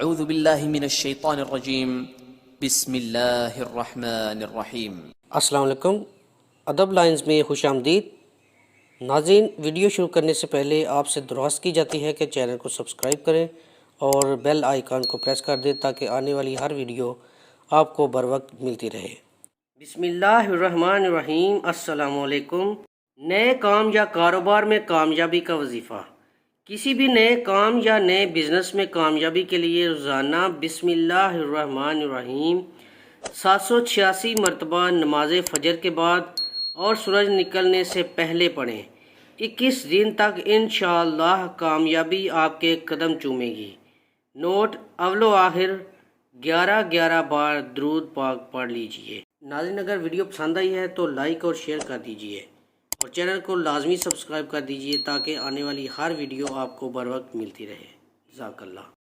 اعوذ باللہ من الشیطان الرجیم بسم اللہ الرحمن الرحیم۔ السلام علیکم، ادب لائنز میں خوش آمدید۔ ناظرین، ویڈیو شروع کرنے سے پہلے آپ سے درخواست کی جاتی ہے کہ چینل کو سبسکرائب کریں اور بیل آئیکن کو پریس کر دیں تاکہ آنے والی ہر ویڈیو آپ کو بر وقت ملتی رہے۔ بسم اللہ الرحمن الرحیم۔ السلام علیکم۔ نئے کام یا کاروبار میں کامیابی کا وظیفہ۔ کسی بھی نئے کام یا نئے بزنس میں کامیابی کے لیے روزانہ بسم اللہ الرحمن الرحیم 786 مرتبہ نماز فجر کے بعد اور سورج نکلنے سے پہلے پڑھیں۔ 21 دن تک انشاءاللہ کامیابی آپ کے قدم چومے گی۔ نوٹ: اول و آخر 11 بار درود پاک پڑھ لیجئے۔ ناظرین، اگر ویڈیو پسند آئی ہے تو لائک اور شیئر کر دیجئے اور چینل کو لازمی سبسکرائب کر دیجئے تاکہ آنے والی ہر ویڈیو آپ کو بر وقت ملتی رہے۔ جزاک اللہ۔